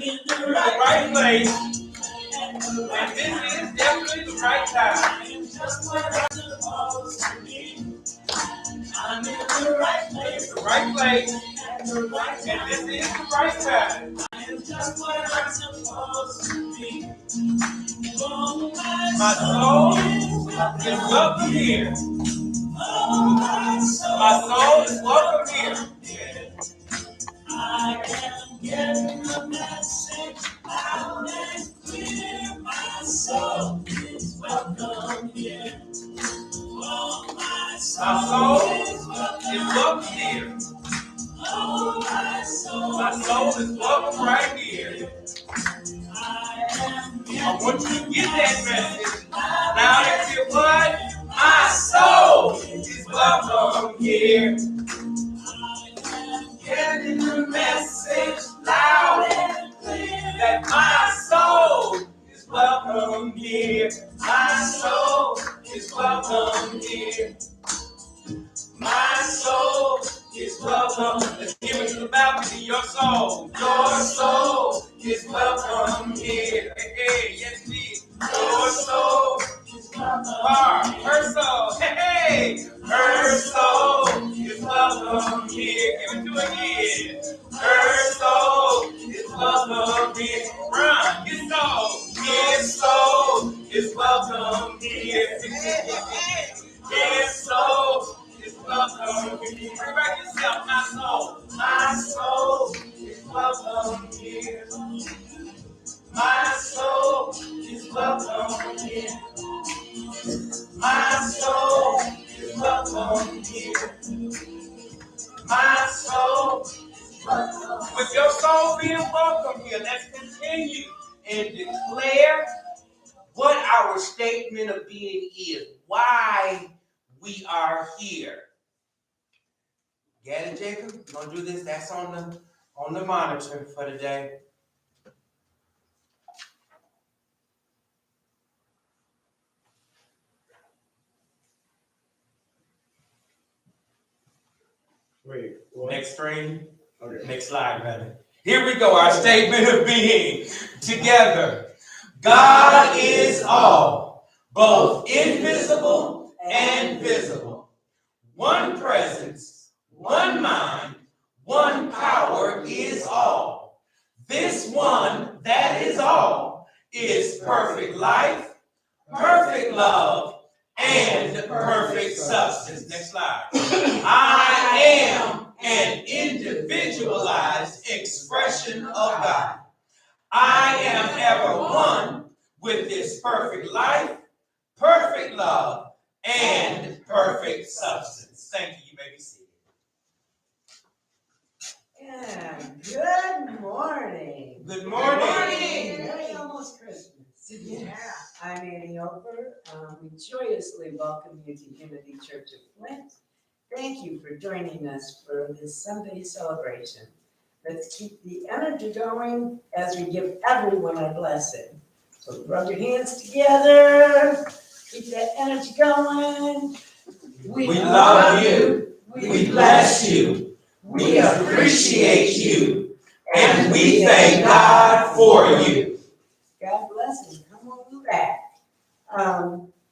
the right place, and this is definitely the right time. I'm in the right place, and this is the right time. I am just where I'm supposed to be. My soul is welcome here. My soul is welcome here. I am getting the message loud and clear. My soul is welcome here. Oh, my soul is welcome here. Oh, my soul is welcome right here. I want you to get that message loud and clear. What? My soul is welcome here. Getting the message loud and clear that my soul is welcome here. My soul is welcome here. My soul is welcome. Let's give it to the balcony. Your soul is welcome here. Hey, hey, yes, please. Your soul is welcome. Her soul, hey, hey, her soul is welcome here. Give it to her again. Her soul is welcome here. Run, his soul is welcome here. His soul is welcome here. Bring back yourself, my soul is welcome here. My soul is welcome here. My soul is welcome here. My soul is welcome. With your soul being welcome here, let's continue and declare what our statement of being is. Why we are here. Gad and Jacob, we're gonna do this. That's on the monitor for today. Wait, what? Next screen. Okay. Next slide, rather. Here we go. Our statement of being together. God is all, both invisible and visible. One presence, one mind, one power is all. This one that is all is perfect life, perfect love, and perfect substance. Next slide. I am an individualized expression of God. I am ever one with this perfect life, perfect love, and perfect substance. Thank you. You may be seated. And good morning. Good morning. Very almost Christmas. Yeah. I'm Annie Oper. We joyously welcome you to Unity Church of Flint. Thank you for joining us for this Sunday celebration. Let's keep the energy going as we give everyone a blessing. So rub your hands together. Keep that energy going. We love you. We bless you. We appreciate you. And we thank God for you. God bless you. Come on back.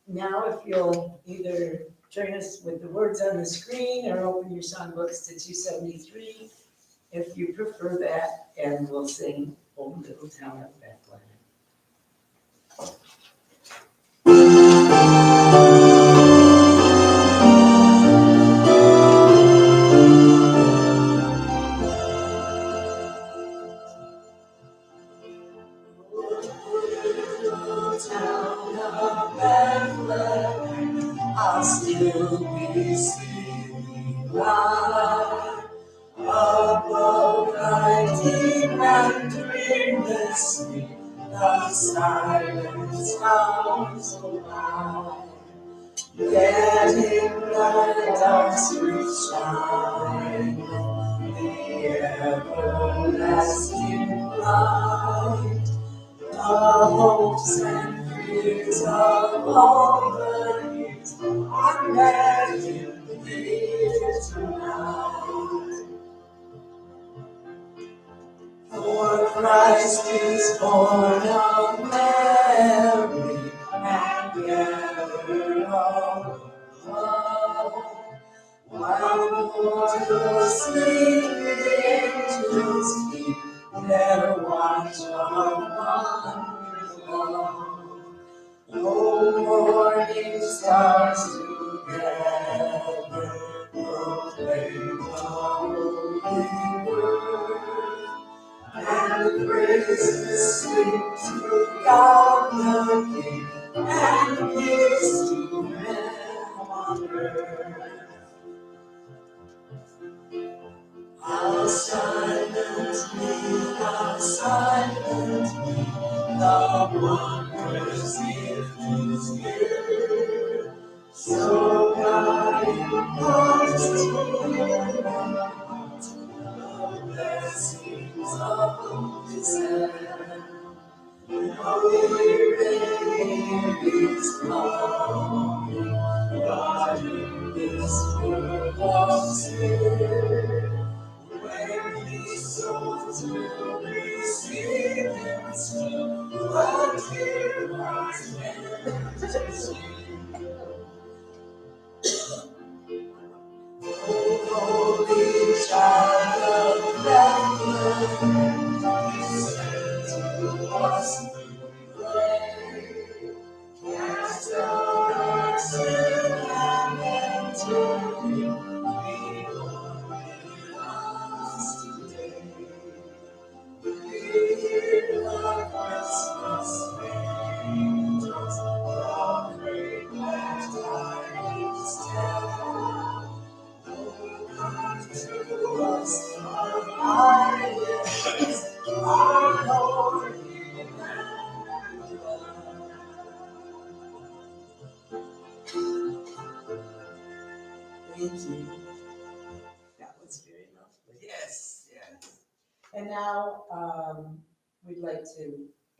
Now, if you'll either join us with the words on the screen or open your songbooks to 273, if you prefer that, and we'll sing "O Little Town of Bethlehem." I'll still be singing loud above thy deep and dreamless sleep. The silence sounds so loud, letting the dark street shine, the everlasting light, the hopes and fears of all the years are met in thee tonight. For For Christ is born of Mary and gathered all alone. While mortals sleep, the angels keep their watch on wondrous. O morning stars together proclaim the holy word, and praises sing to God the King, and peace to men on earth. How silent be the wondrous gift is here. So God imparts to man the blessings of His hand. Holy Redeemer is coming, God in this world of sin. When His souls will receive Him soon, what dear hearts can sing. O holy child of Bethlehem, send to us we pray. Cast out our sin and enter in, behold us today. We hear the Christmas angels, the great glad tidings tell. Oh, come to us, our yes, our Lord Emmanuel. Thank you. That was very lovely. Yes, yes. And now we'd like to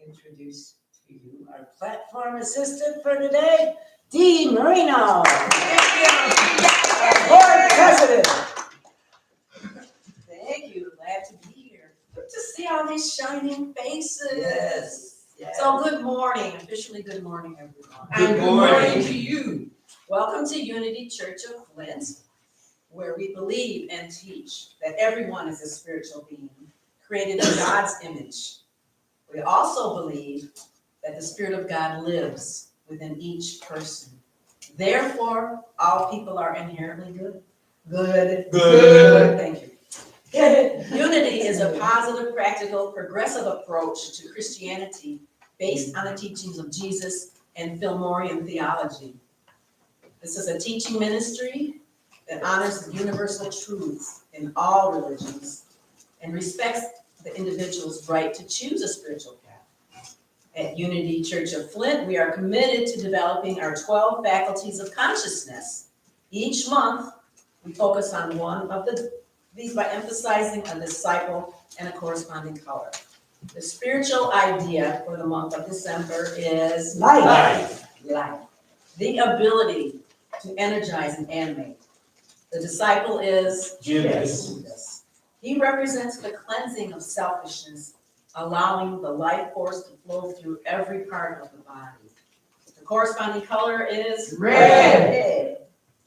introduce to you our platform assistant for today, Dee Marino, our board president. Thank you, glad to be here. Good to see all these shining faces. Yes. So good morning, officially good morning, everyone. Good morning to you. Welcome to Unity Church of Flint, where we believe and teach that everyone is a spiritual being, created in God's image. We also believe that the Spirit of God lives within each person. Therefore, all people are inherently good. Good. Thank you. Unity is a positive, practical, progressive approach to Christianity based on the teachings of Jesus and Fillmorian theology. This is a teaching ministry that honors the universal truths in all religions and respects the individual's right to choose a spiritual path. At Unity Church of Flint, we are committed to developing our 12 faculties of consciousness. Each month, we focus on one of these by emphasizing a disciple and a corresponding color. The spiritual idea for the month of December is Life. Life. The ability to energize and animate. The disciple is Judas. He represents the cleansing of selfishness, allowing the life force to flow through every part of the body. The corresponding color is Red.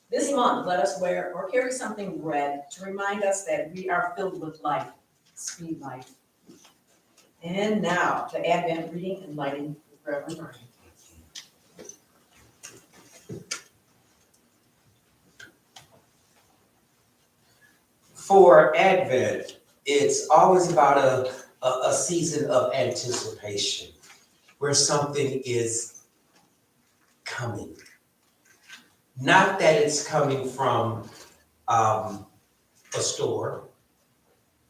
This month, let us wear or carry something red to remind us that we are filled with life, speed life. And now, the Advent reading and lighting with Reverend Martin. For Advent, it's always about a season of anticipation where something is coming. Not that it's coming from a store,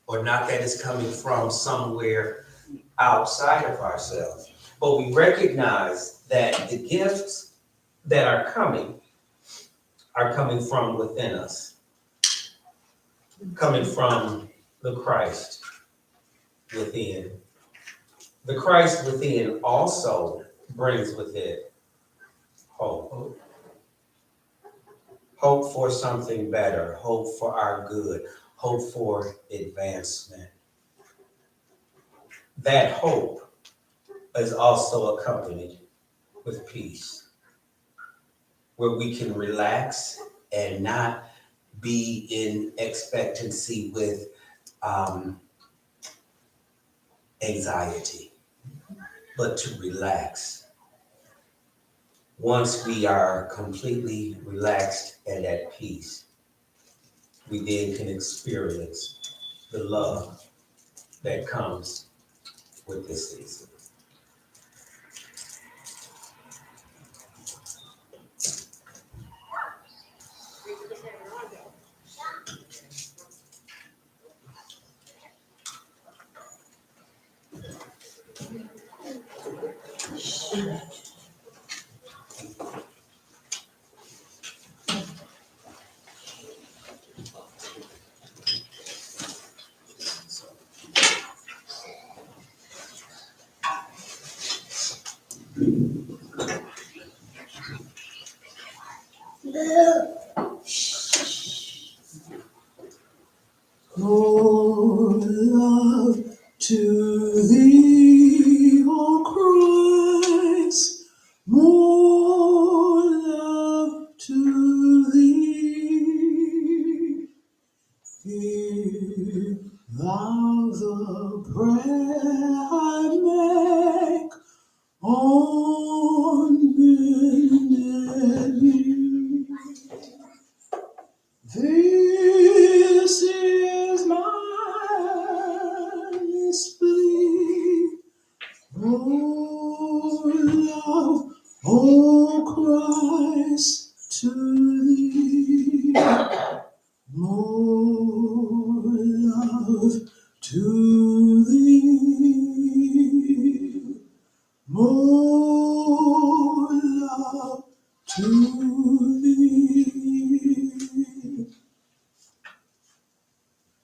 or not that it's coming from somewhere outside of ourselves, but we recognize that the gifts that are coming from within us, coming from the Christ within. The Christ within also brings with it hope. Hope for something better, hope for our good, hope for advancement. that hope is also accompanied with peace, where we can relax and not be in expectancy with anxiety, but to relax. Once we are completely relaxed and at peace, we then can experience the love that comes with this season. More love to thee, O Christ, more love to thee. Hear thou the prayer I make on bended knee. This is my plea, oh love, oh Christ, to thee. More love to thee, more love to thee.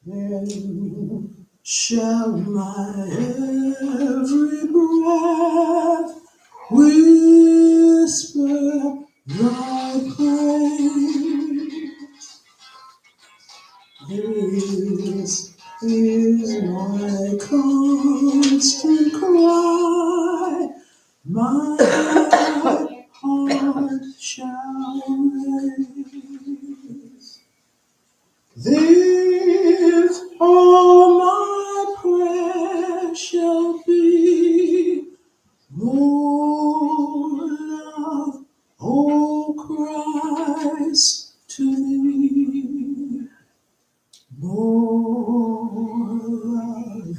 Then shall my every breath whisper thy praise. This is my constant cry, my heart shall raise. This all my prayer shall be, more love, O Christ, to thee. More love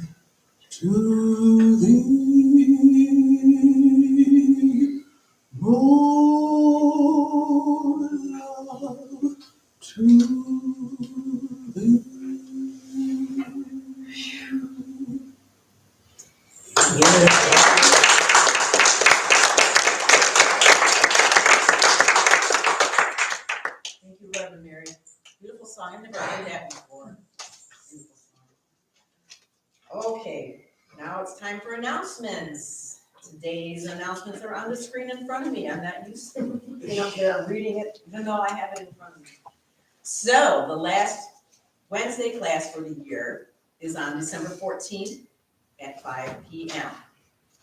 to thee, more love to thee. Thank you, Reverend Mary. Beautiful song. I've never heard that before. Beautiful song. Okay, now it's time for announcements. Today's announcements are on the screen in front of me. I'm not used to being up there reading it, even though I have it in front of me. So the last Wednesday class for the year is on December 14th at 5 p.m.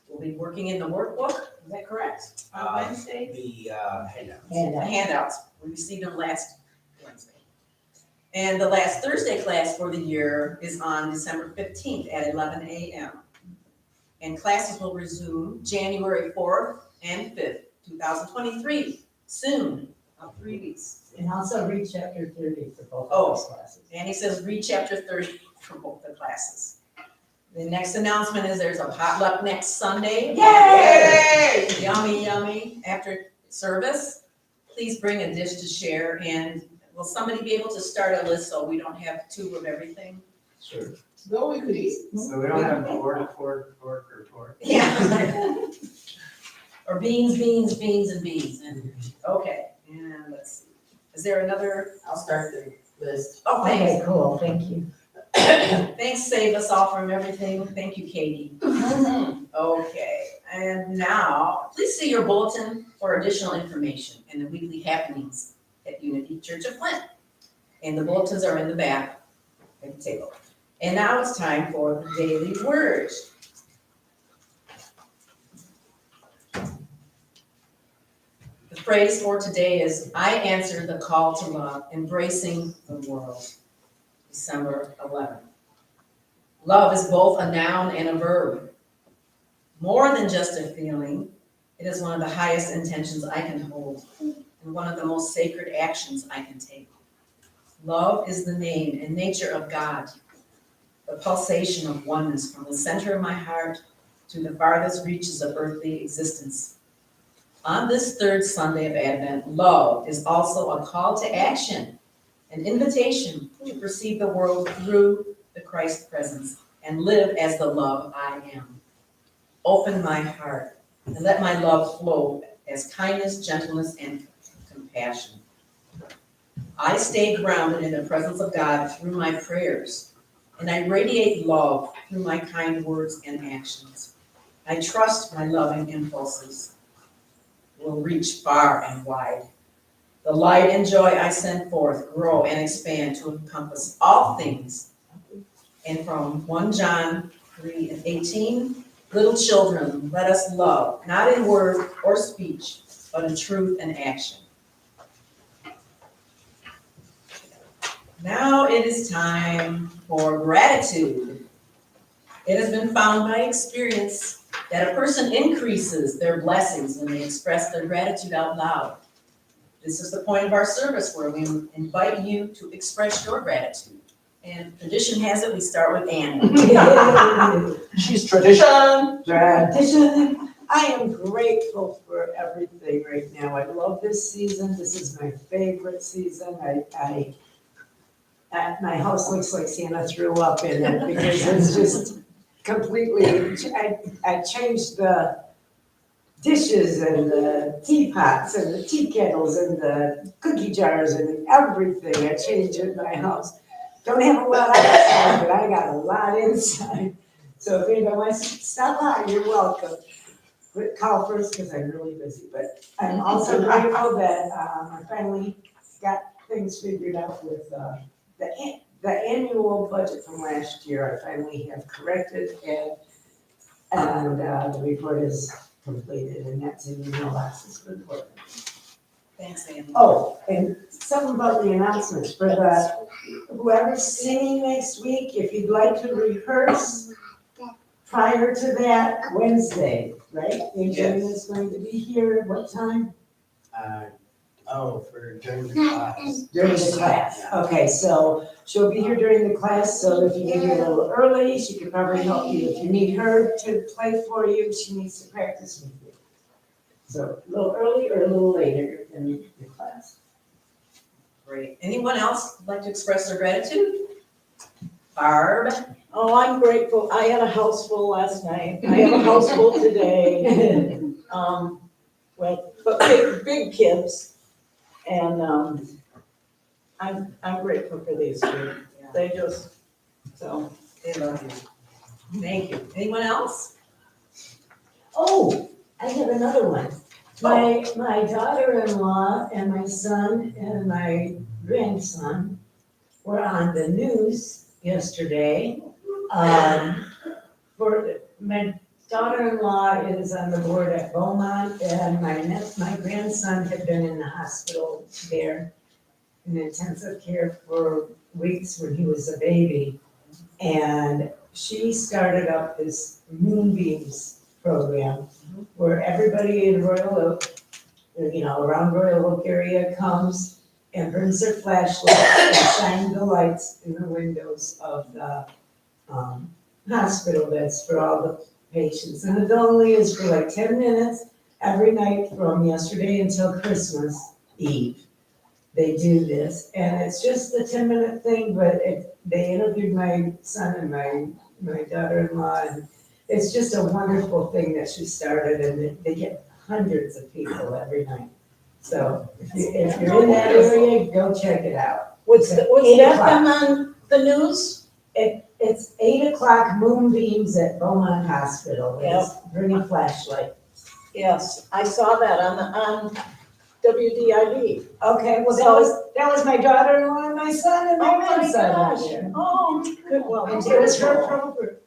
We'll be working in the workbook. Is that correct? On Wednesday? The handout. The handouts, we received them last Wednesday. And the last Thursday class for the year is on December 15th at 11 a.m. And classes will resume January 4th and 5th, 2023, soon, about 3 weeks. And also read chapter 30 for both Oh. of those classes. And he says read chapter 30 for both the classes. The next announcement is there's a potluck next Sunday. Yay! Yummy, yummy, after service. Please bring a dish to share, and will somebody be able to start a list so we don't have two of everything? Sure. No, we could eat. So we don't have pork, or pork. Yeah. Or beans, beans, beans, and beans, and, okay, and let's see. Is there another? I'll start the list. Oh, thanks. Okay, cool, thank you. Thanks, save us all from everything. Thank you, Katie. Okay, and now, please see your bulletin for additional information and the weekly happenings at Unity Church of Flint. And the bulletins are in the back at the table. And now it's time for the daily word. phrase for today is, I answer the call to love, embracing the world. December 11th. Love is both a noun and a verb. More than just a feeling, it is one of the highest intentions I can hold and one of the most sacred actions I can take. Love is the name and nature of God, the pulsation of oneness from the center of my heart to the farthest reaches of earthly existence. On this third Sunday of Advent, love is also a call to action, an invitation to perceive the world through the Christ presence and live as the love I am. Open my heart and let my love flow as kindness, gentleness, and compassion. I stay grounded in the presence of God through my prayers, and I radiate love through my kind words and actions. I trust my loving impulses will reach far and wide. The light and joy I send forth grow and expand to encompass all things. And from 1 John 3:18, little children, let us love, not in word or speech, but in truth and action. Now it is time for gratitude. It has been found by experience that a person increases their blessings when they express their gratitude out loud. This is the point of our service where we invite you to express your gratitude. And tradition has it, we start with Annie. She's tradition. Tradition. I am grateful for everything right now. I love this season. This is my favorite season. My house looks like Santa threw up in it because it's just completely, I changed the dishes and the teapots and the tea kettles and the cookie jars and everything. I changed it in my house. Don't have a lot outside, but I got a lot inside. So if anybody wants to stop by, you're welcome. But call first because I'm really busy. But I'm also grateful that I finally got things figured out with the annual budget from last year. I finally have corrected and the report is completed, and that's in your mailbox for the Thanks, Annie. Oh, and something about the announcements for whoever's singing next week, if you'd like to rehearse prior to that Wednesday, right? Adrian is going to be here at what time? For during the class. During the class. Okay, so she'll be here during the class, so if you get here a little early, she could probably help you. If you need her to play for you, she needs to practice with you. So a little early or a little later in the class. Great. Anyone else like to express their gratitude? Barb? Oh, I'm grateful. I had a house full last night. I have a house full today. But big kids. And I'm grateful for these two. They just, so. They love you. Thank you. Anyone else? Oh, I have another one. My daughter-in-law and my son and my grandson were on the news yesterday. My daughter-in-law is on the board at Beaumont, and my grandson had been in the hospital there in intensive care for weeks when he was a baby. And she started up this Moonbeams program where everybody in Royal Oak, around Royal Oak area comes and brings their flashlight and shine the lights in the windows of the hospital. That's for all the patients. And it only is for like 10 minutes every night from yesterday until Christmas Eve. They do this, and it's just a 10-minute thing, but they interviewed my son and my daughter-in-law, and it's just a wonderful thing that she started, and they get hundreds of people every night. So if you're in that area, go check it out. Was that 8 o'clock. them on the news? It's 8 o'clock, Moonbeams at Beaumont Hospital. It's bring a flashlight. Yes, I saw that on WDIB. Okay, well, that was my daughter-in-law and my son and my grandson out there. Oh, good, well. And it was her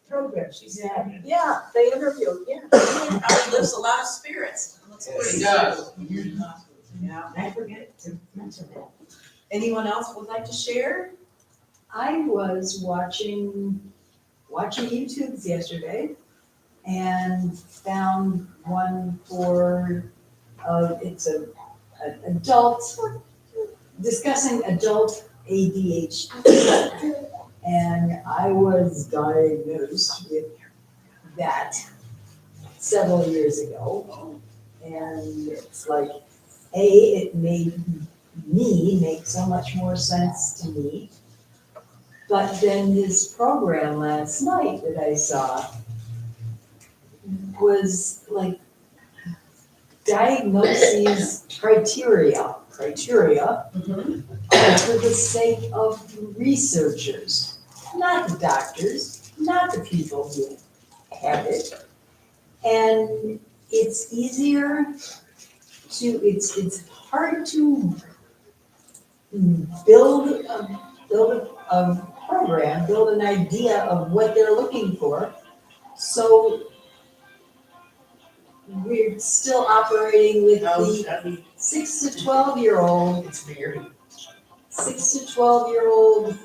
program, she said. Yeah, they interviewed, yeah. Probably lifts a lot of spirits. That's what he does. Yeah. I forget to mention that. Anyone else would like to share? I was watching YouTubes yesterday and found one for, it's an adult, discussing adult ADHD. And I was diagnosed with that several years ago. And it's like, it made me make so much more sense to me. But then this program last night that I saw was like diagnoses criteria Mm-hmm. for the sake of researchers, not the doctors, not the people who have it. And it's easier to, it's hard to build a program, build an idea of what they're looking for. So we're still operating with the 6 to 12-year-old, It's weird. 6 to 12-year-old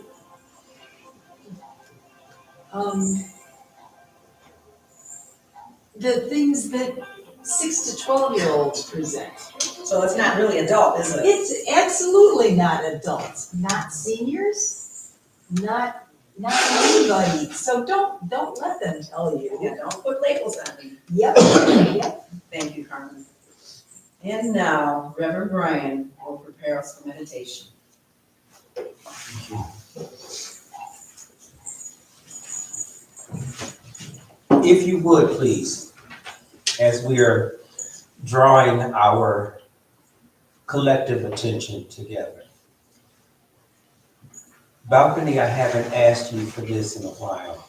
the things that 6 to 12-year-olds present. So it's not really adult, is it? It's absolutely not adults, not seniors, not anybody. So don't let them tell You you. don't put labels on me. Yep, yep. Thank you, Carmen. And now Reverend Brian will prepare us for meditation. If you would, please, as we are drawing our collective attention together. Balcony, I haven't asked you for this in a while.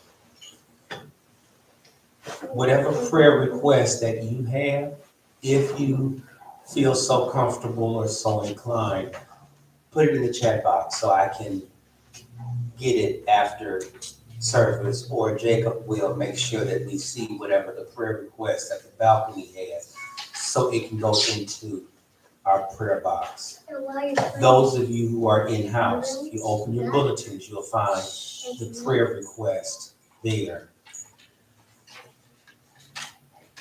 Whatever prayer request that you have, if you feel so comfortable or so inclined, put it in the chat box so I can get it after service, or Jacob will make sure that we see whatever the prayer request that the balcony has, so it can go into our prayer box. Those of you who are in-house, if you open your bulletins, you'll find the prayer request there.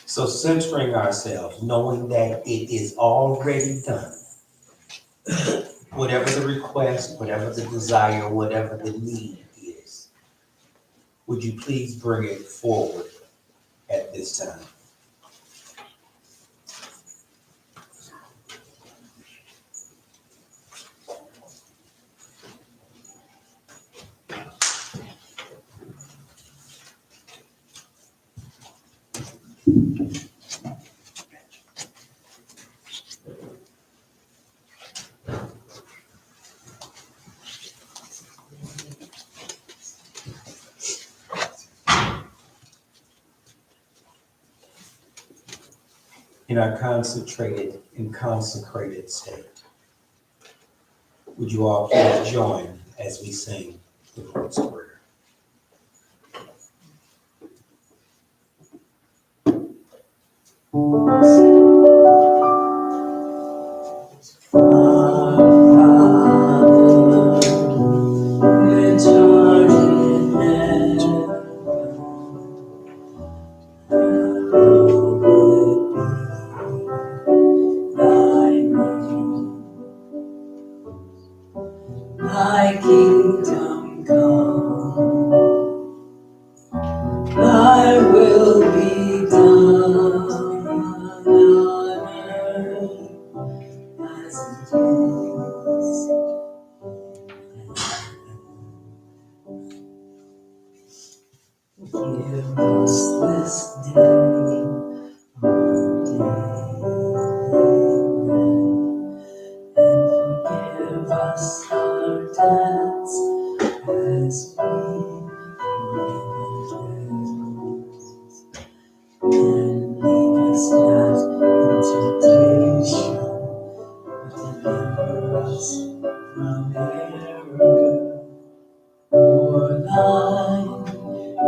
So centering ourselves, knowing that it is already done. Whatever the request, whatever the desire, whatever the need is, would you please bring it forward at this time? In our concentrated and consecrated state, would you all please join as we sing the Lord's Prayer? Thy kingdom come, thy will be done on earth as it is. Give us this day our daily bread, and forgive us our debts as we forgive debtors. And lead us not into temptation, but deliver us from error. For thine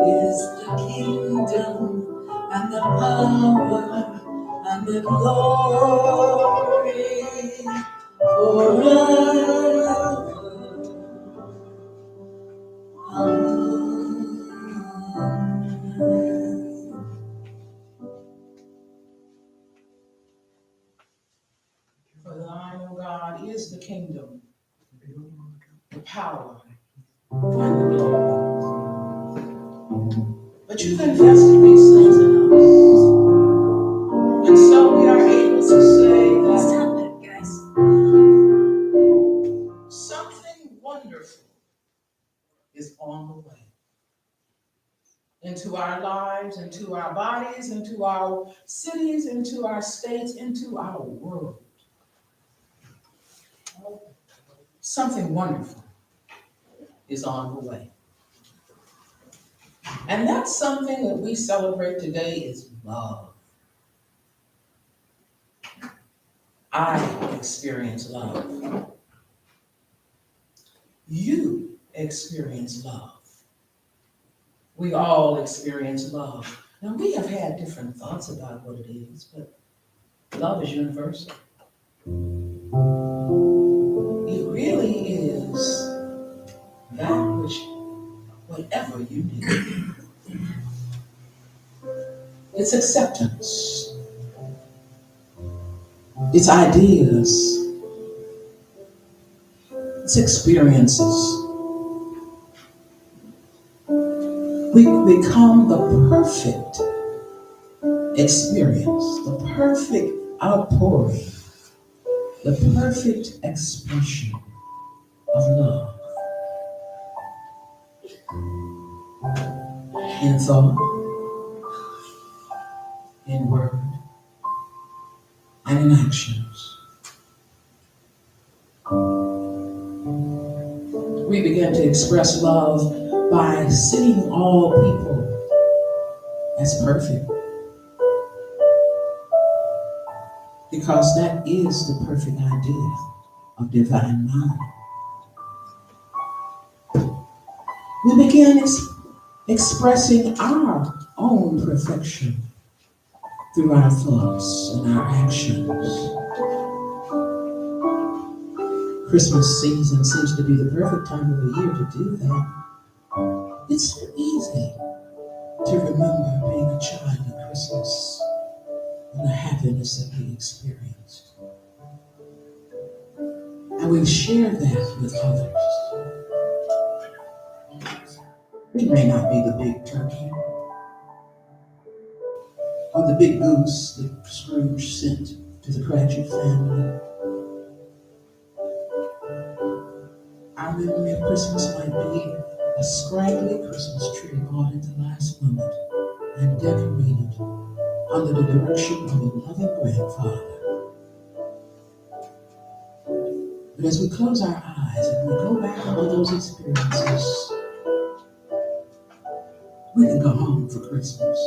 is the kingdom and the power and the glory forever. For thine, O God, is the kingdom, the power, and the glory. But you've invested these things in us. And so we are able to say that Stop it, guys. something wonderful is on the way. Into our lives, into our bodies, into our cities, into our states, into our world. Something wonderful is on the way. And that's something that we celebrate today is love. I experience love. You experience love. We all experience love. Now, we have had different thoughts about what it is, but love is universal. It really is that which, whatever you do, it's acceptance, it's ideas, it's experiences. We become the perfect experience, the perfect outpouring, the perfect expression of love. In thought, in word, and in actions. We begin to express love by seeing all people as perfect. Because that is the perfect idea of divine mind. We begin expressing our own perfection through our thoughts and our actions. Christmas season seems to be the perfect time of the year to do that. It's so easy to remember being a child at Christmas and the happiness that we experienced. And we've shared that with others. It may not be the big turkey or the big goose that Scrooge sent to the Cratchit family. Our memory of Christmas might be a scraggly Christmas tree bought at the last moment and decorated under the direction of a loving grandfather. But as we close our eyes and we go back over those experiences, we can go home for Christmas.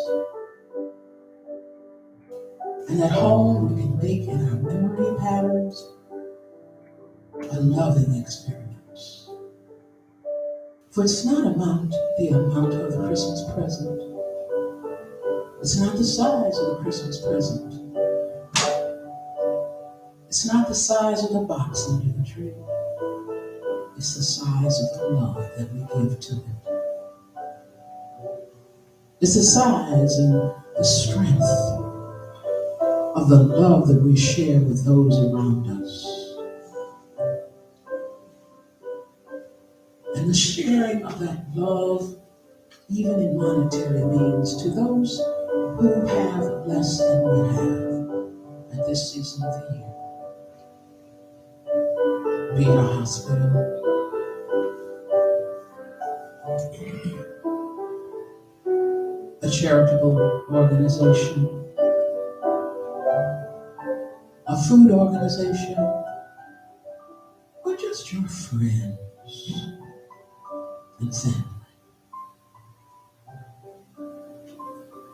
And at home we can make in our memory patterns a loving experience. For it's not about the amount of the Christmas present. It's not the size of the Christmas present. It's not the size of the box under the tree. It's the size of the love that we give to it. It's the size and the strength of the love that we share with those around us. And the sharing of that love, even in monetary means, to those who have less than we have at this season of the year. Be it a hospital, a charitable organization, a food organization, or just your friends and family.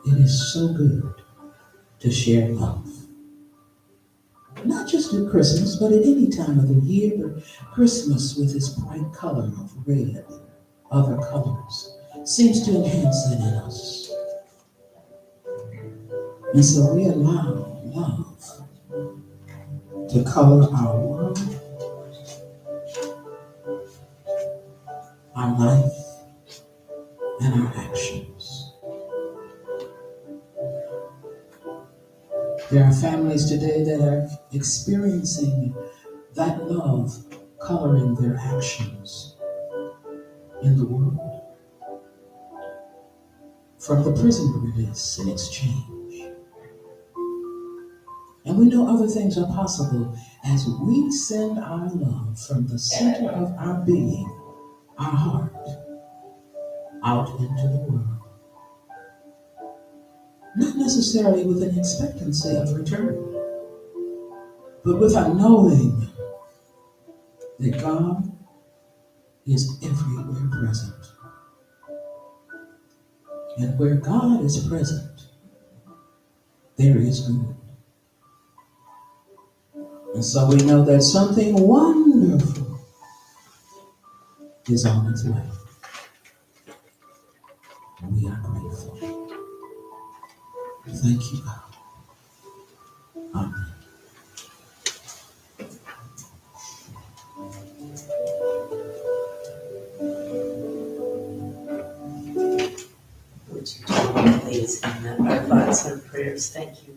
It is so good to share love. Not just at Christmas, but at any time of the year, but Christmas with its bright color of red and other colors seems to enhance that in us. And so we allow love to color our world, our life, and our actions. There are families today that are experiencing that love coloring their actions in the world. From the prison release in exchange. And we know other things are possible as we send our love from the center of our being, our heart, out into the world. Not necessarily with an expectancy of return, but with a knowing that God is everywhere present. And where God is present, there is good. And so we know that something wonderful is on its way. And we are grateful. Thank you, God. Amen. Would you join me, please, in our thoughts and prayers? Thank you.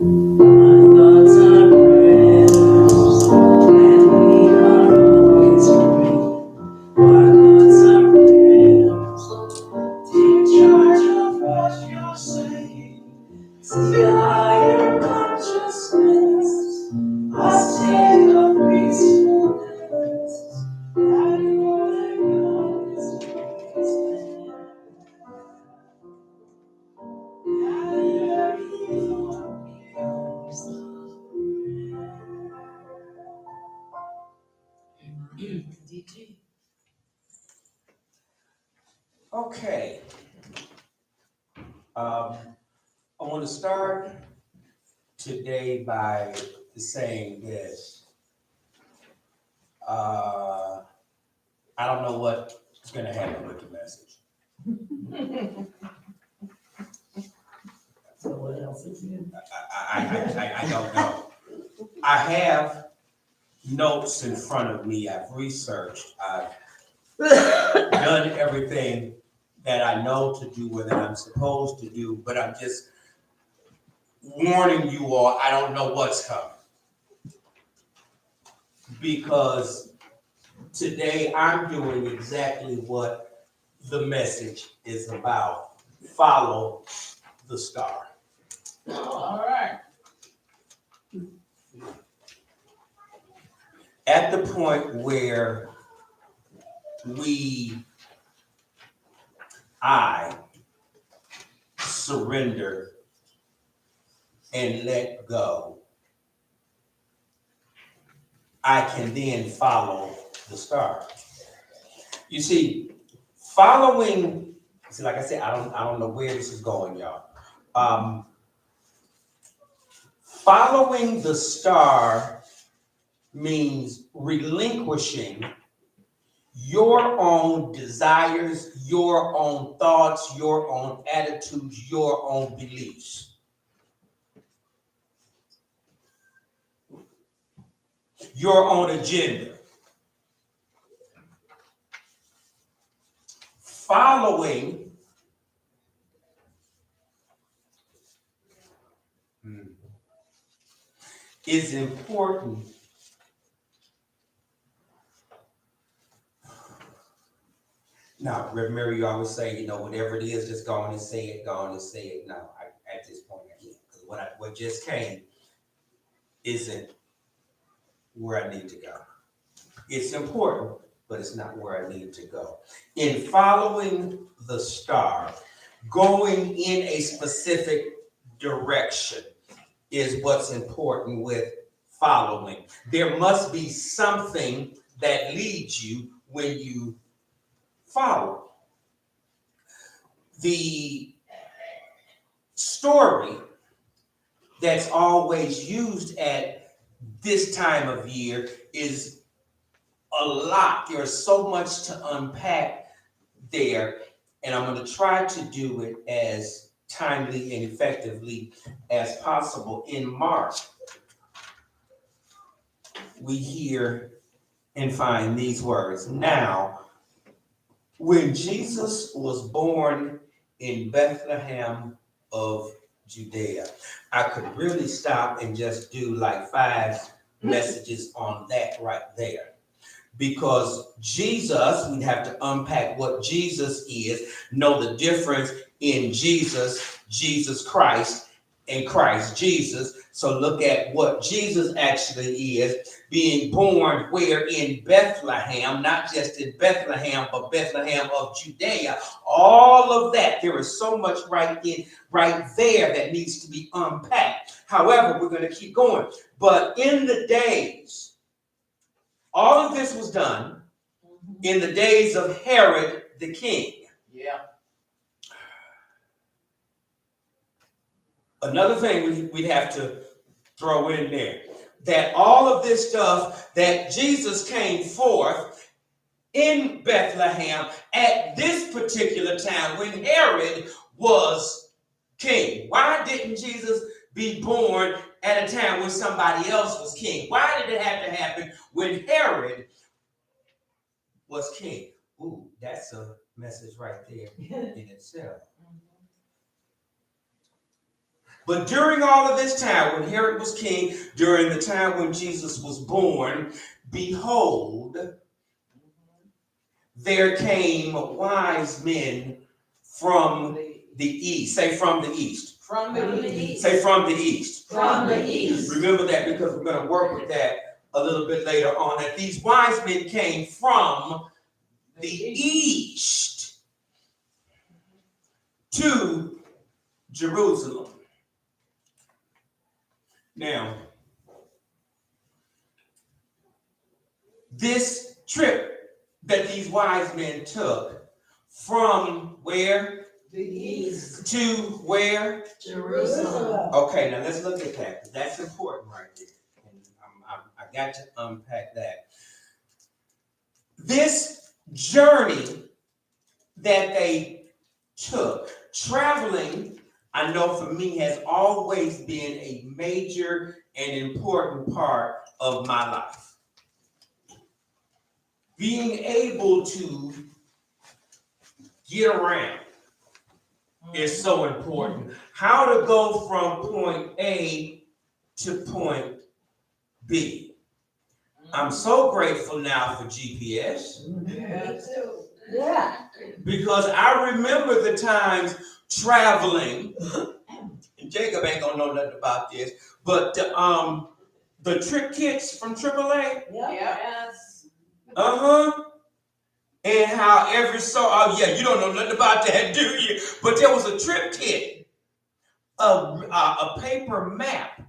Our thoughts are prayers, and we are always praying. Our thoughts are prayers, take charge of what you're saying. See a higher consciousness, a state of peacefulness, that all that God is doing. Okay. I want to start today by saying this. I don't know what's going to happen with the message. So what else is new? I don't know. I have notes in front of me. I've researched. I've done everything that I know to do and that I'm supposed to do, but I'm just warning you all, I don't know what's coming. Because today I'm doing exactly what the message is about. Follow the star. All right. At the point where I surrender and let go, I can then follow the star. You see, like I said, I don't know where this is going, y'all. Following the star means relinquishing your own desires, your own thoughts, your own attitudes, your own beliefs. Your own agenda. Following is important. Now, remember, you always say, whatever it is, just go on and say it, No, at this point, I can't. Because what just came isn't where I need to go. It's important, but it's not where I need to go. In following the star, going in a specific direction is what's important with following. There must be something that leads you when you follow. The story that's always used at this time of year is a lot. There's so much to unpack there, and I'm going to try to do it as timely and effectively as possible. In Mark, we hear and find these words. Now, when Jesus was born in Bethlehem of Judea, I could really stop and just do like 5 messages on that right there. Because Jesus, we'd have to unpack what Jesus is, know the difference in Jesus, Jesus Christ, and Christ Jesus. So look at what Jesus actually is, being born where? In Bethlehem, not just in Bethlehem, but Bethlehem of Judea. All of that, there is so much right there that needs to be unpacked. However, we're going to keep going. But in the days, all of this was done in the days of Herod the king. Yeah. Another thing we'd have to throw in there, that all of this stuff that Jesus came forth in Bethlehem at this particular time when Herod was king. Why didn't Jesus be born at a time when somebody else was king? Why did it have to happen when Herod was king? Ooh, that's a message right there in itself. But during all of this time, when Herod was king, during the time when Jesus was born, behold, there came wise men from the east. Say from the east. From the east. Say from the east. From the east. Remember that, because we're going to work with that a little bit later on. That these wise men came from the east to Jerusalem. Now, this trip that these wise men took from where? The east. To where? Jerusalem. Okay, now let's look at that, because that's important right there. And I got to unpack that. This journey that they took, traveling, I know for me, has always been a major and important part of my life. Being able to get around is so important. How to go from point A to point B. I'm so grateful now for GPS, Yeah. because I remember the times traveling, and Jacob ain't gonna know nothing about this, but the trip kits from AAA, Yes. and how you don't know nothing about that, do you? But there was a trip kit, a paper map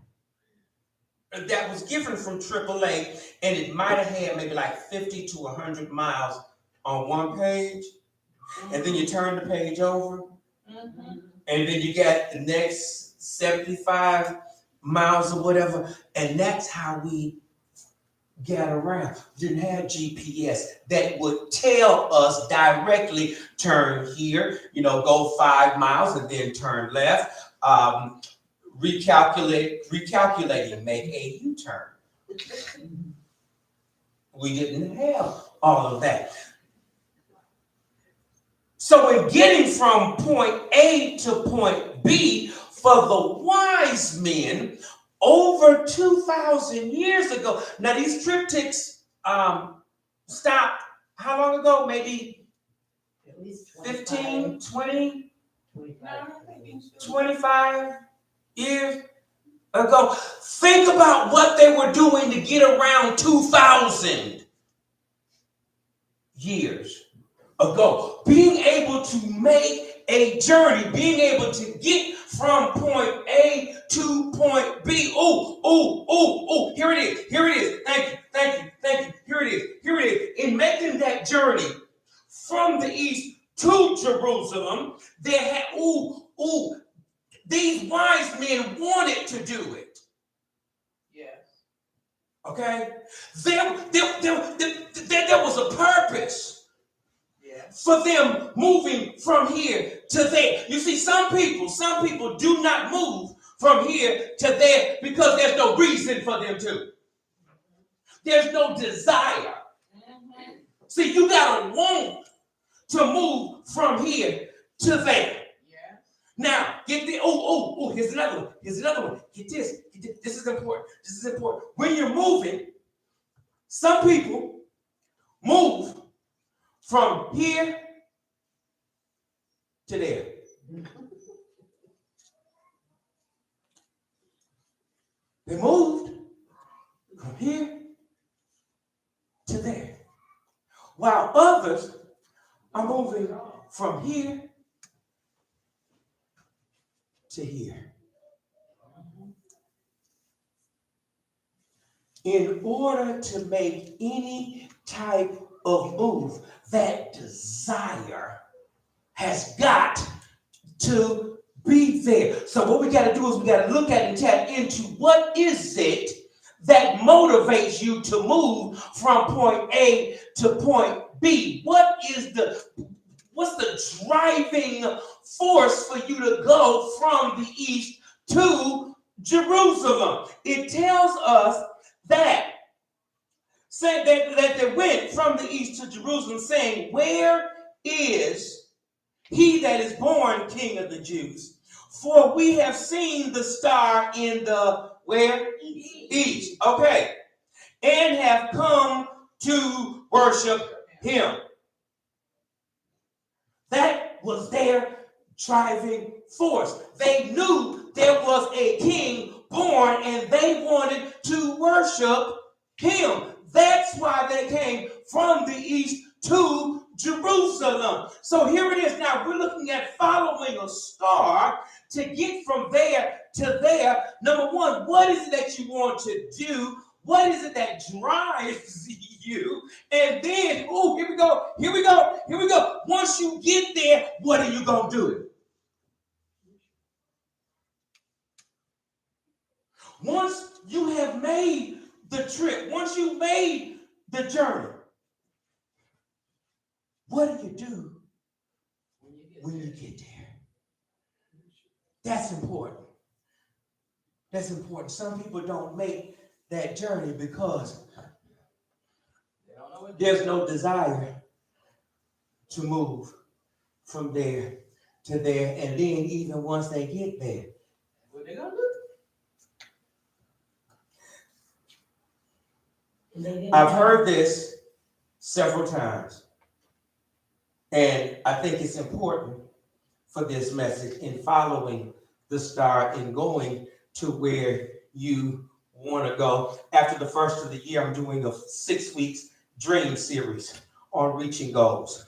that was given from AAA, and it might have had maybe like 50 to 100 miles on one page, and then you turn the page over, and then you got the next 75 miles or whatever, and that's how we got around. Didn't have GPS that would tell us directly, turn here, go 5 miles and then turn left, recalculating, make a U-turn. We didn't have all of that. So in getting from point A to point B, for the wise men over 2,000 years ago. Now these triptychs stopped how long ago? Maybe At least 15, 20, 25. 25 years ago. Think about what they were doing to get around 2,000 years ago. Being able to make a journey, being able to get from point A to point B. Oh, here it is. Thank you. Here it is. In making that journey from the east to Jerusalem, they had, these wise men wanted to do to it. Yes. Okay? There was a purpose Yes. for them moving from here to there. You see, some people do not move from here to there because there's no reason for them to. There's no desire. See, you gotta want to move from here to there. Yes. Now, get the here's another one. Get this. This is important. When you're moving, some people move from here to there. They moved from here to there. While others are moving from here to here. In order to make any type of move, that desire has got to be there. So what we got to do is we got to look at and tap into what is it that motivates you to move from point A to point B? What's the driving force for you to go from the east to Jerusalem? It tells us that they went from the east to Jerusalem, saying, "Where is he that is born King of the Jews? For we have seen the star in the where? East. Okay. And have come to worship him." That was their driving force. They knew there was a king born and they wanted to worship him. That's why they came from the east to Jerusalem. So here it is. Now we're looking at following a star to get from there to there. Number one, what is it that you want to do? What is it that drives you? And then, here we go. Once you get there, what are you going to do? Once you have made the trip, once you made the journey, what do you do when you get there? That's important. That's important. Some people don't make that journey because there's no desire to move from there to there. And then even once they get there, what they gonna do? I've heard this several times. And I think it's important for this message in following the star and going to where you want to go. After the first of the year, I'm doing a 6 weeks dream series on reaching goals.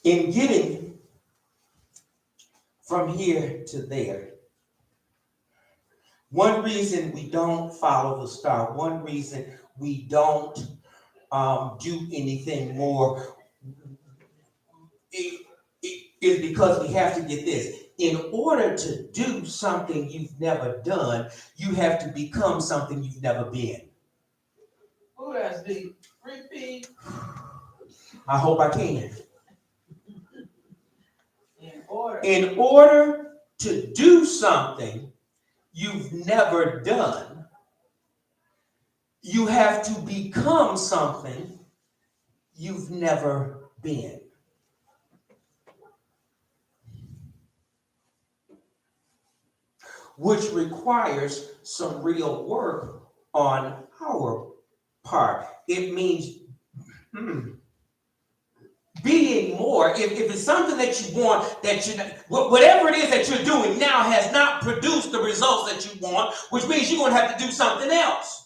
In getting from here to there, one reason we don't follow the star, one reason we don't do anything more is because we have to get this. In order to do something you've never done, you have to become something you've never been. Oh, that's deep. Repeat. I hope I can. In order. In order to do something you've never done, you have to become something you've never been. Which requires some real work on our part. It means being more. If it's something that you want, whatever it is that you're doing now has not produced the results that you want, which means you're going to have to do something else.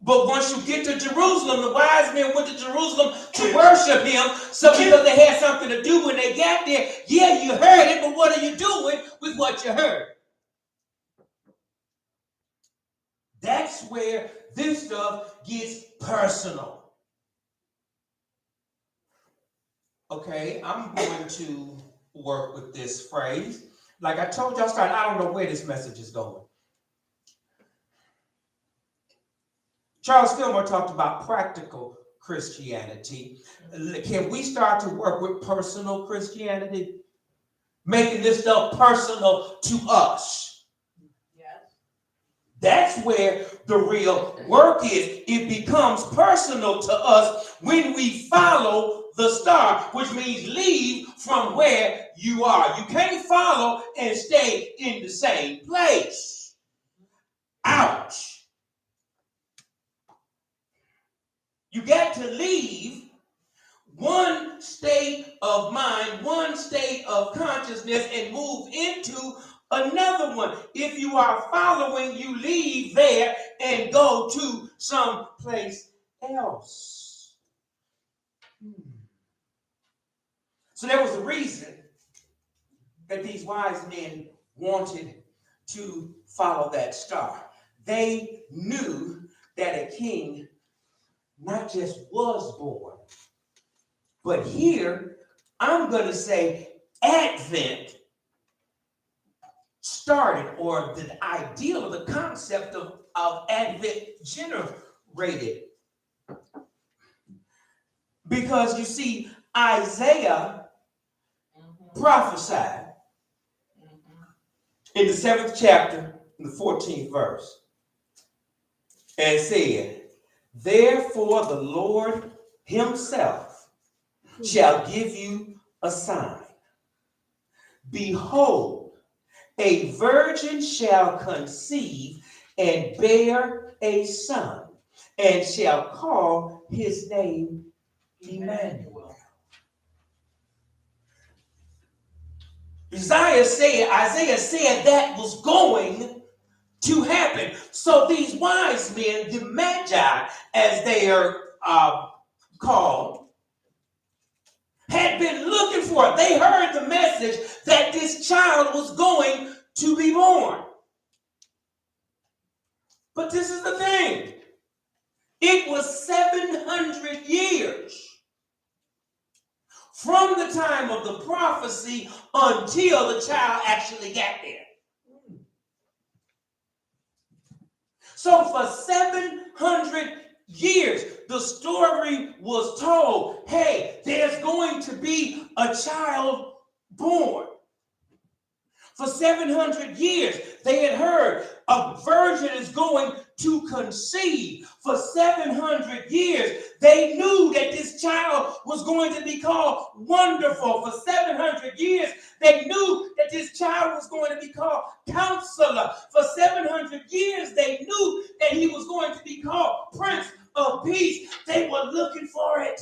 But once you get to Jerusalem, the wise men went to Jerusalem to worship him. So because they had something to do when they got there, yeah, you heard it, but what are you doing with what you heard? That's where this stuff gets personal. Okay, I'm going to work with this phrase. Like I told y'all, I don't know where this message is going. Charles Fillmore talked about practical Christianity. Can we start to work with personal Christianity? Making this stuff personal to us. Yes. That's where the real work is. It becomes personal to us when we follow the star, which means leave from where you are. You can't follow and stay in the same place. Ouch. You got to leave one state of mind, one state of consciousness, and move into another one. If you are following, you leave there and go to some place else. So there was a reason that these wise men wanted to follow that star. They knew that a king not just was born, but here I'm going to say Advent started, or the ideal of the concept of Advent generated. Because you see, Isaiah prophesied in the 7th chapter, in the 14th verse, and said, therefore the Lord himself shall give you a sign. Behold, a virgin shall conceive and bear a son, and shall call his name Emmanuel. Isaiah said that was going to happen. So these wise men, the Magi, as they are called, had been looking for it. They heard the message that this child was going to be born. But this is the thing. It was 700 years from the time of the prophecy until the child actually got there. So for 700 years, the story was told, hey, there's going to be a child born. For 700 years, they had heard a virgin is going to conceive. For 700 years, they knew that this child was going to be called Wonderful. For 700 years, they knew that this child was going to be called Counselor. For 700 years, they knew that he was going to be called Prince of Peace. They were looking for it.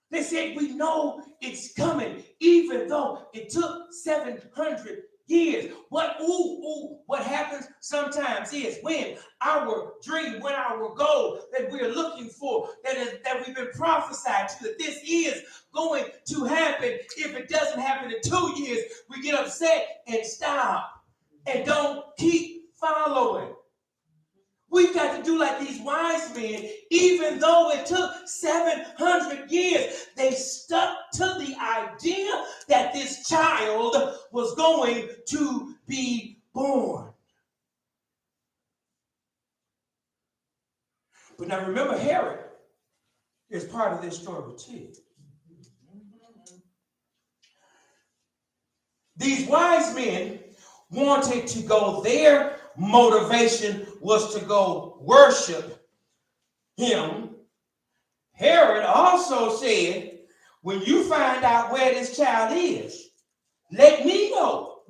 They said, we know it's coming, even though it took 700 years. What happens sometimes is when our dream, when our goal that we're looking for, that we've been prophesied to, that this is going to happen, if it doesn't happen in 2 years, we get upset and stop and don't keep following. We've got to do like these wise men. Even though it took 700 years, they stuck to the idea that this child was going to be born. But now remember, Herod is part of this story too. These wise men wanted to go there. Motivation was to go worship him. Herod also said, when you find out where this child is, let me know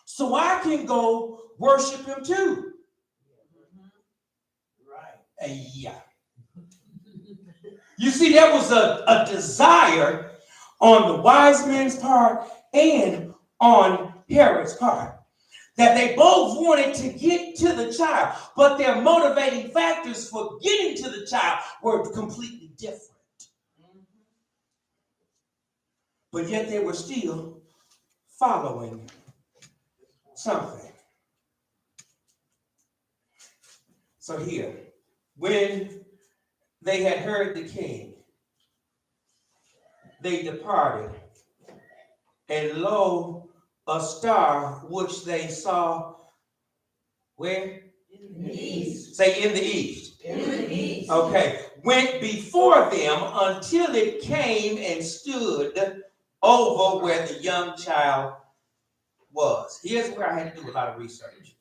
so I can go worship him too. Right. Yeah. You see, there was a desire on the wise men's part and on Herod's part, that they both wanted to get to the child, but their motivating factors for getting to the child were completely different. But yet they were still following something. So here, when they had heard the king, they departed, and lo, a star which they saw where? In the east. Say in the east. In the east. Okay, went before them until it came and stood over where the young child was. Here's where I had to do a lot of research.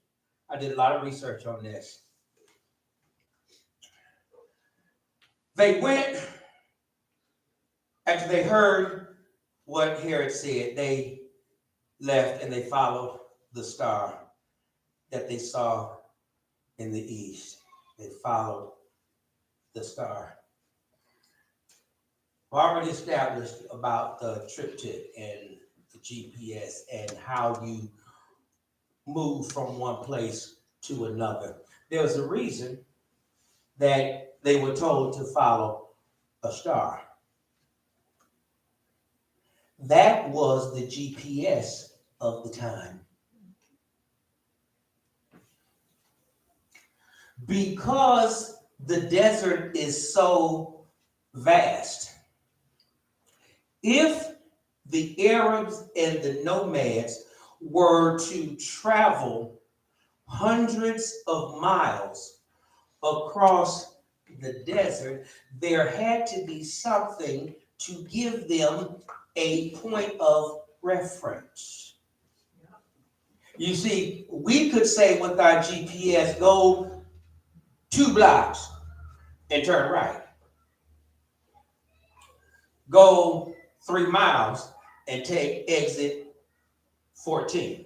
I did a lot of research on this. They went, after they heard what Herod said, they left and they followed the star that they saw in the east. They followed the star. I've already established about the triptych and the GPS and how you move from one place to another. There was a reason that they were told to follow a star. That was the GPS of the time. Because the desert is so vast, if the Arabs and the nomads were to travel hundreds of miles across the desert, there had to be something to give them a point of reference. You see, we could say with our GPS, go 2 blocks and turn right. Go 3 miles and take exit 14.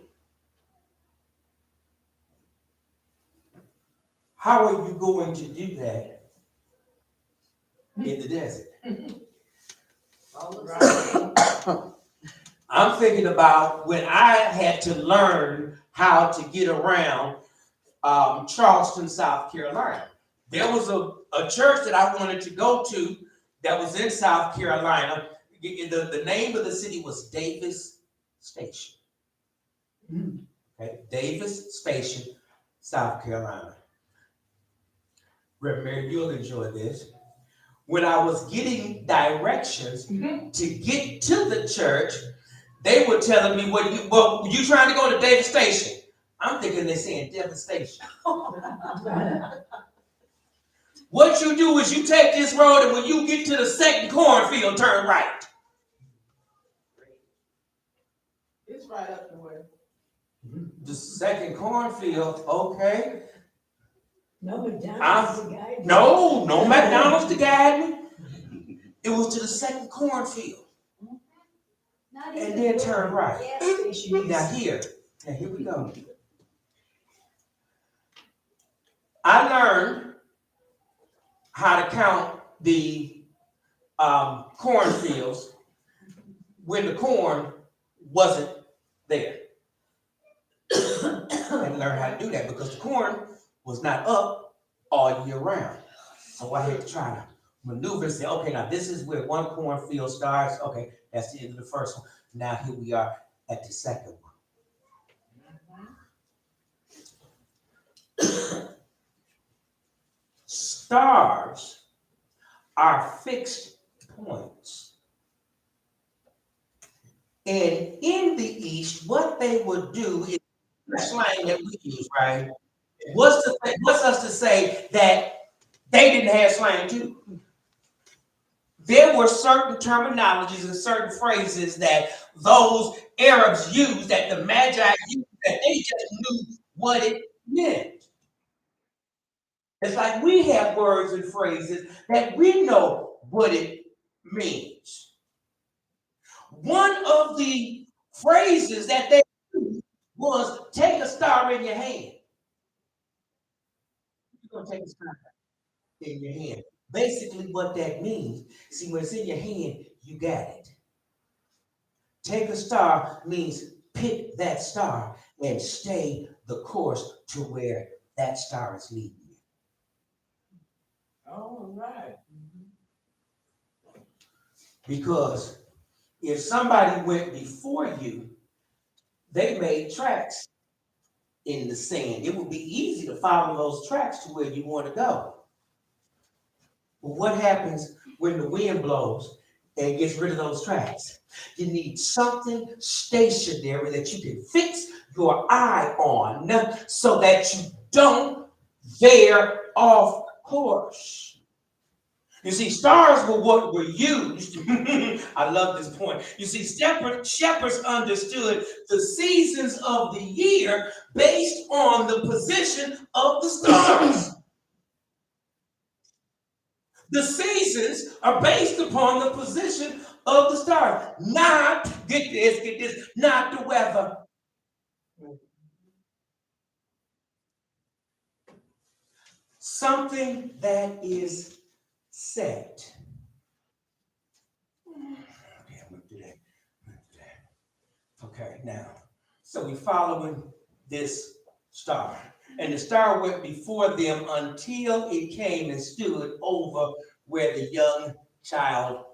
How are you going to do that in the desert? I'm thinking about when I had to learn how to get around Charleston, South Carolina. There was a church that I wanted to go to that was in South Carolina. The name of the city was Davis Station. Okay, Davis Station, South Carolina. Reverend Mary, you'll enjoy this. When I was getting directions to get to the church, they were telling me, well, you trying to go to Davis Station? I'm thinking they're saying devastation. What you do is you take this road, and when you get to the second cornfield, turn right. It's right up the way. The second cornfield, okay. No McDonald's, the guy. No McDonald's to guide me. It was to the second cornfield. Not And even then turn right. gas station. Now here we go. I learned how to count the cornfields when the corn wasn't there. And learn how to do that because the corn was not up all year round. So I had to try to maneuver and say, okay, now this is where one cornfield starts. Okay, that's the end of the first one. Now here we are at the second one. Stars are fixed points. And in the East, what they would do is the slang that we use, right? What's us to say that they didn't have slang too? There were certain terminologies and certain phrases that those Arabs used, that the Magi used, that they just knew what it meant. It's like we have words and phrases that we know what it means. One of the phrases that they used was take a star in your hand. You're going to take a star in your hand. Basically what that means, see, when it's in your hand, you got it. Take a star means pick that star and stay the course to where that star is leading you. All right. Because if somebody went before you, they made tracks in the sand. It would be easy to follow those tracks to where you want to go. But what happens when the wind blows and gets rid of those tracks. You need something stationary that you can fix your eye on so that you don't veer off course. You see, stars were what were used. I love this point. You see, shepherds understood the seasons of the year based on the position of the stars. The seasons are based upon the position of the stars, not, get this, not the weather. Something that is set. Okay, I'm gonna do that. Okay, now, so we following this star, and the star went before them until it came and stood over where the young child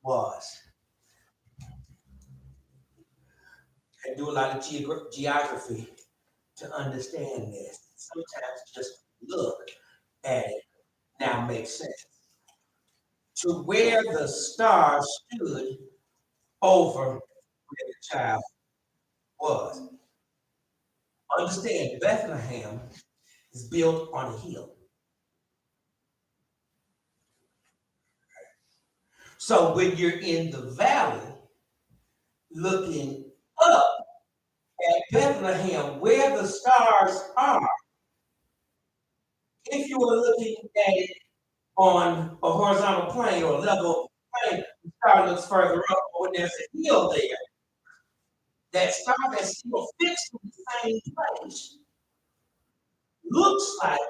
was. I do a lot of geography to understand this. Sometimes just look at it now makes sense. To where the star stood over where the child was. Understand, Bethlehem is built on a hill. So when you're in the valley, looking up at Bethlehem, where the stars are, if you were looking at it on a horizontal plane or a level plane, the star looks further up, but when there's a hill there, that star that's still fixed in the same place looks like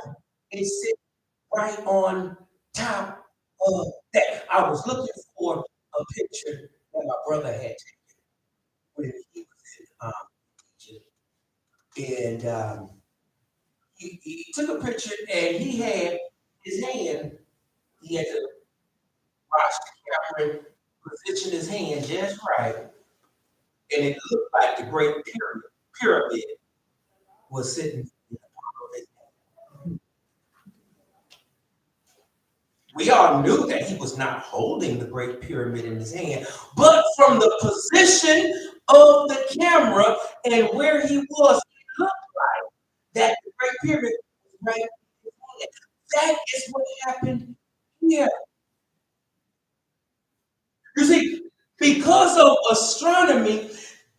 it's sitting right on top of that. I was looking for a picture that my brother had taken when he was in Egypt. And he took a picture and he had his hand, he had to watch the camera, position his hand just right. And it looked like the Great Pyramid was sitting in the palm of his hand. We all knew that he was not holding the Great Pyramid in his hand, but from the position of the camera and where he was, it looked like that the Great Pyramid was right in his hand. That is what happened here. You see, because of astronomy,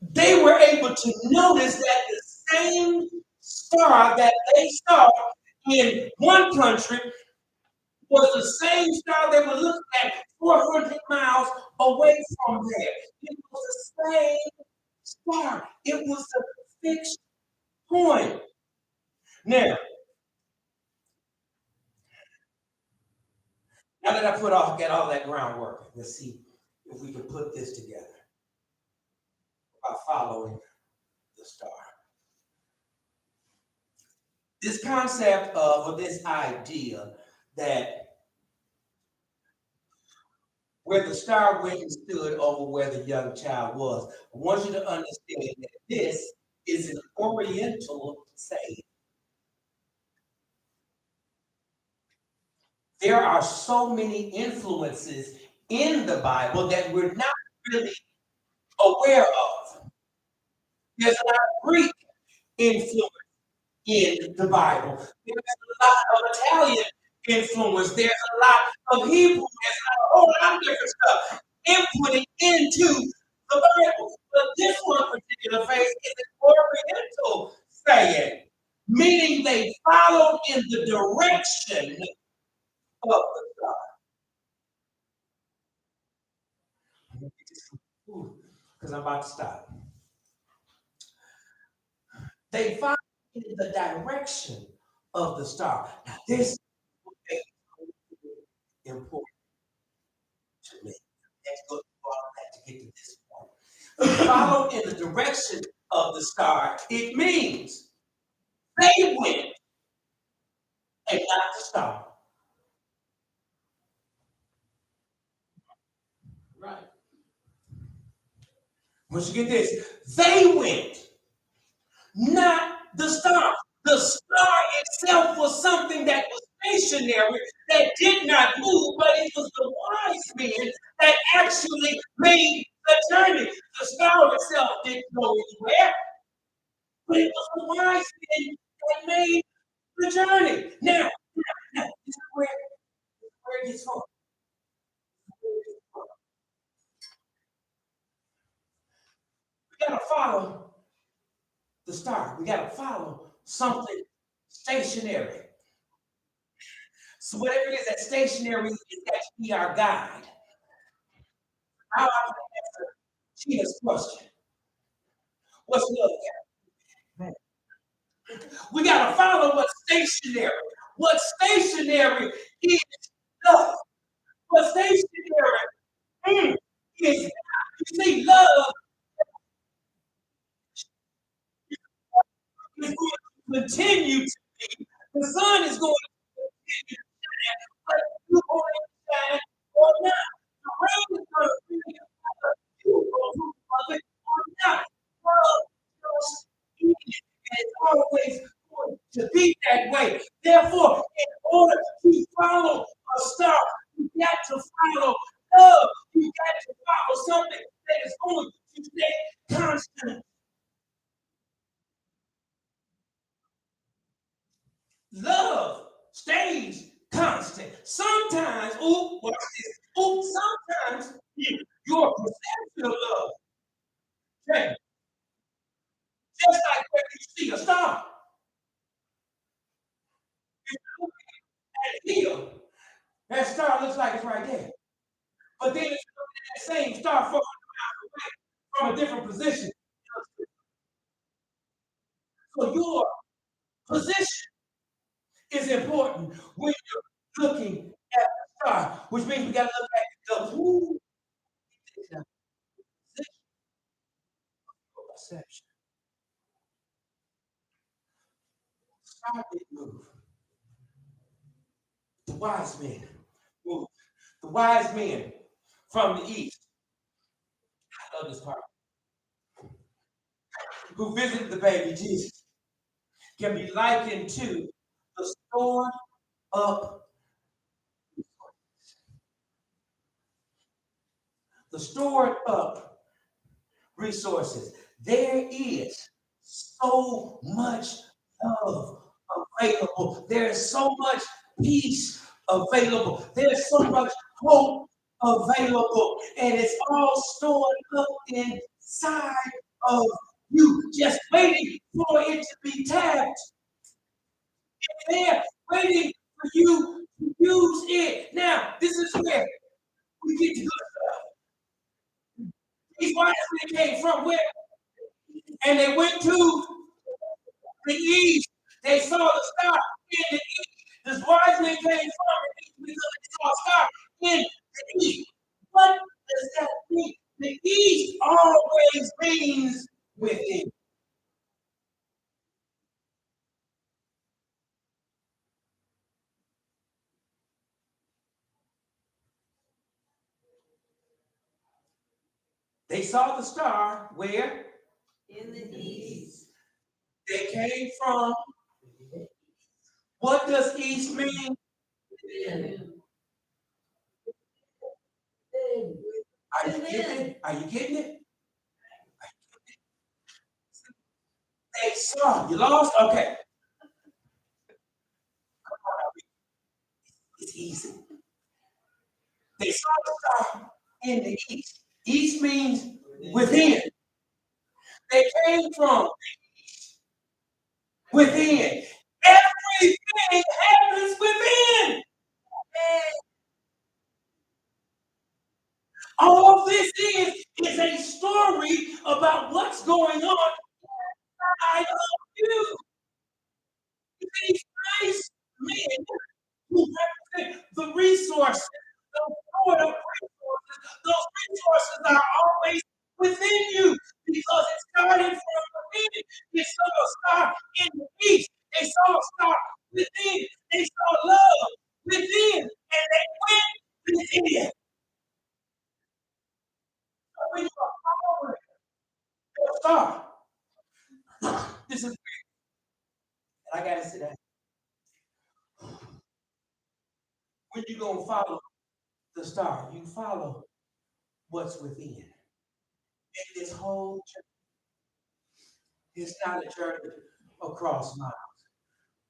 they were able to notice that the same star that they saw in one country was the same star they were looking at 400 miles away from there. It was the same star. It was a fixed point. Now that I got all that groundwork, let's see if we can put this together by following the star. This concept of, or this idea that where the star went and stood over where the young child was, I want you to understand that this is an Oriental saying. There are so many influences in the Bible that we're not really aware of. There's a lot of Greek influence in the Bible. There's a lot of Italian influence. There's a lot of Hebrew. There's a whole lot of different stuff inputting into the Bible. But this one particular phrase is an Oriental saying, meaning they followed in the direction of the star. Because I'm about to stop. They followed in the direction of the star. Now, this is important to me. Let's go to get to this point. Follow in the direction of the star. It means they went and not the star. Right. Once you get this, they went, not the star. The star itself was something that was stationary, that did not move, but it was the wise men that actually made the journey. The star itself didn't go anywhere, but it was the wise men that made the journey. Now, this is where it gets fun. We gotta follow the star. We gotta follow something stationary. So whatever it is that's stationary, it's got to be our guide. How I can answer Gina's question. What's love? We gotta follow what's stationary. What's stationary is love. What's stationary is God. You see, love is going to continue to be. The sun is going to continue to shine, but you're going to shine or not. The rain is going to be you of it or not. Love just is, and it's always going to be that way. Therefore, in order to follow a star, you got to follow love. You got to follow something that is going to stay constant. Love stays constant. Sometimes, watch this. Sometimes your perception of love changes. Just like when you see a star. If you look at it here, that star looks like it's right there. But then if you look at that same star 400 miles away from a different position, so your position is important when you're looking at the star, which means we got to look at the who is the position of perception. The star didn't move. The wise men moved. The wise men from the east, I love this part, who visited the baby Jesus, can be likened to the stored up, the stored up resources. There is so much love available. There's so much peace available. There's so much hope available. And it's all stored up inside of you, just waiting for it to be tapped. It's there, waiting for you to use it. Now, this is where we get to good stuff. These wise men came from where? And they went to the east. They saw the star in the east. This wise men came from the east because they saw a star in the east. What does that mean? The east always means within. They saw the star where? In the east. They came from. What does east mean? Are you getting it? Are you getting it? They saw. You lost? Okay. It's easy. They saw the star in the east. East means within. They came from within. Everything happens within. All this is a story about what's going on inside of you. These nice men who represent the resources, those stored up resources, those resources are always within you because it started from within. They saw a star in the east. They saw a star within. They saw love within, and they went within. So when you are following your star, this is and I gotta sit down. When you gonna follow the star, you follow what's within. And this whole journey is not a journey across miles,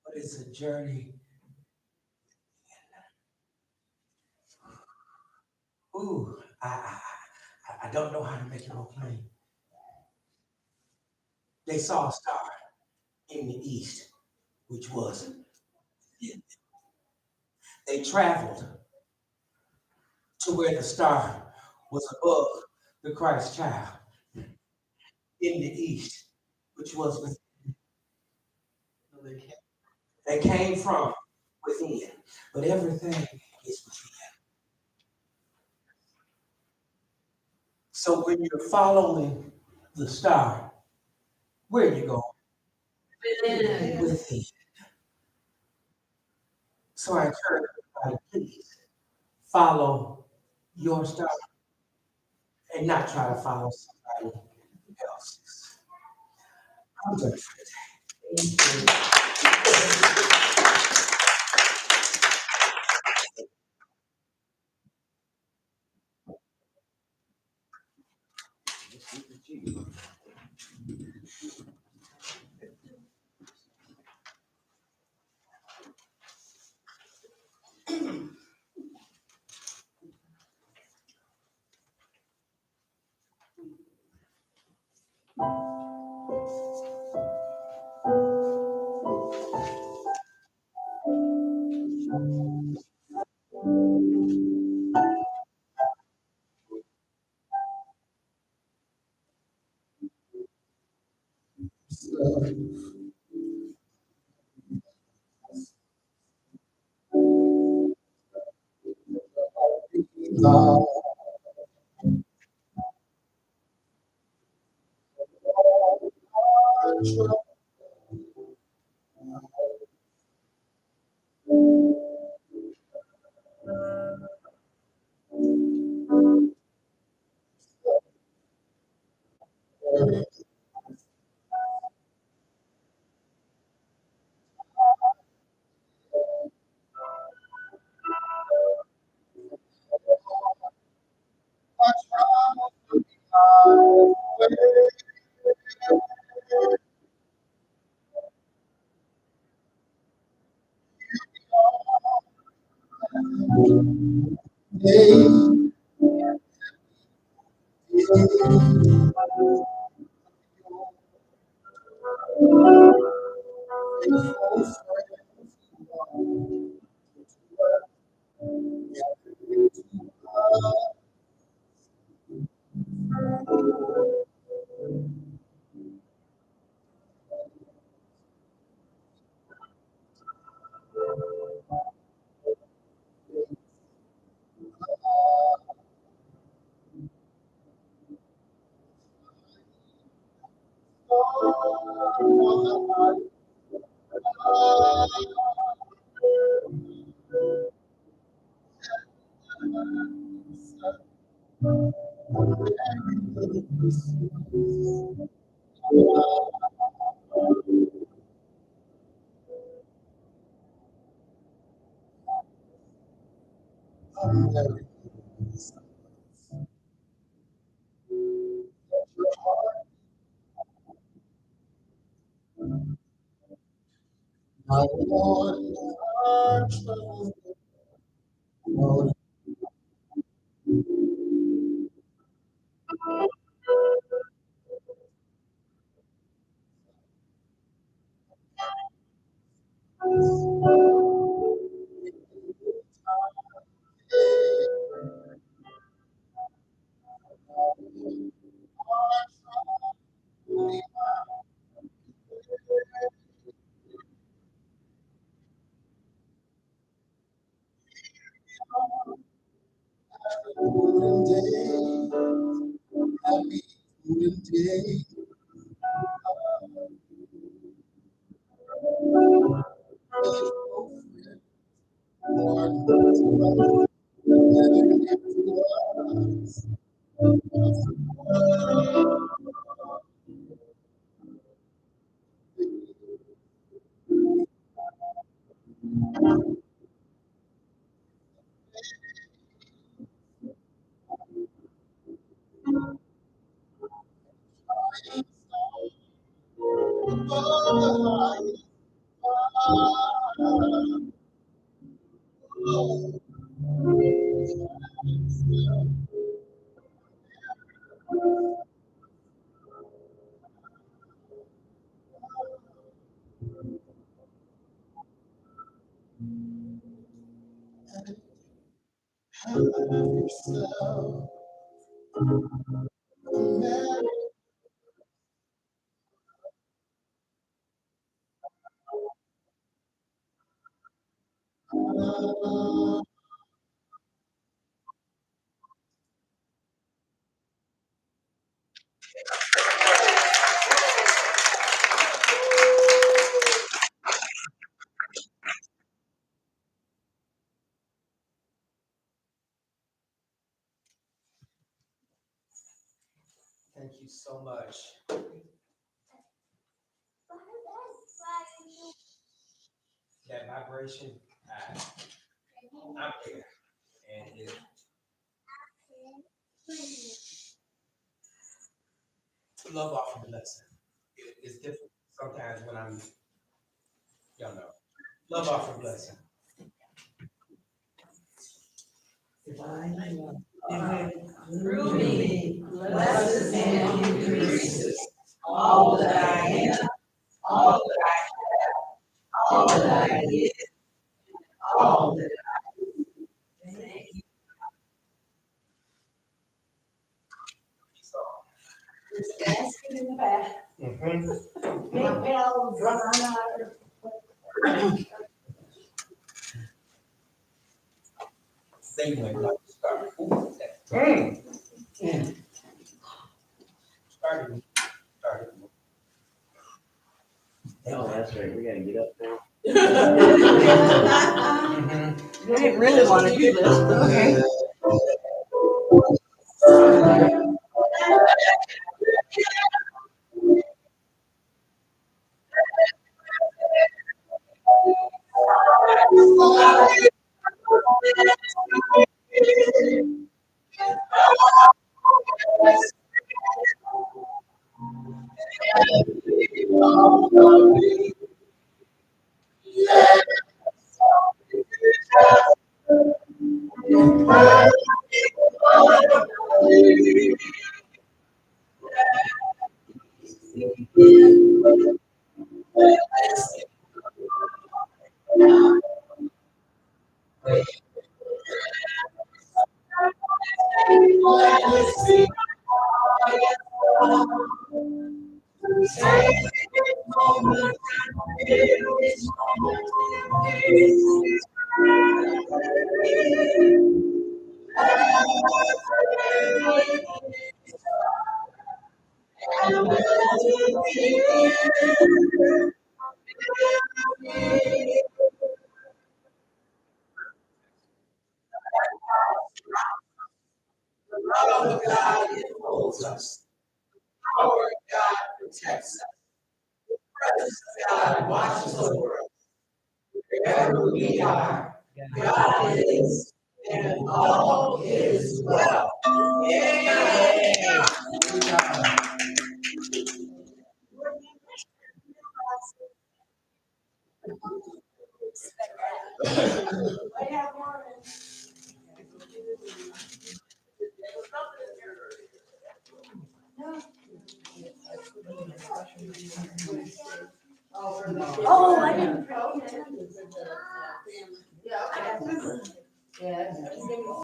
but it's a journey. Ooh, I don't know how to make it more plain. They saw a star in the east, which was, they traveled to where the star was above the Christ child in the east, which was within. They came from within, but everything is within. So when you're following the star, where are you going? Within. Within. So I encourage everybody, please follow your star and not try to follow somebody else's. I'm done for Thank you so much. That vibration, I'm there. And love offering lesson. It's different sometimes when I'm, y'all know, love offering blessing. Through me, blesses and increases all that I am, all that I have, all that I is, all that I am. Thank you. Just basket in the back. Mm-hmm. Big bell, drum on our. They went like start. Started. Oh, that's right, we gotta get up now. Mm-hmm. I didn't really want to do this, but okay. Love of God holds us. Power of God protects us. The presence of God watches over us. Wherever we are, God is, and all is well. Yeah. Oh, I didn't. Yeah.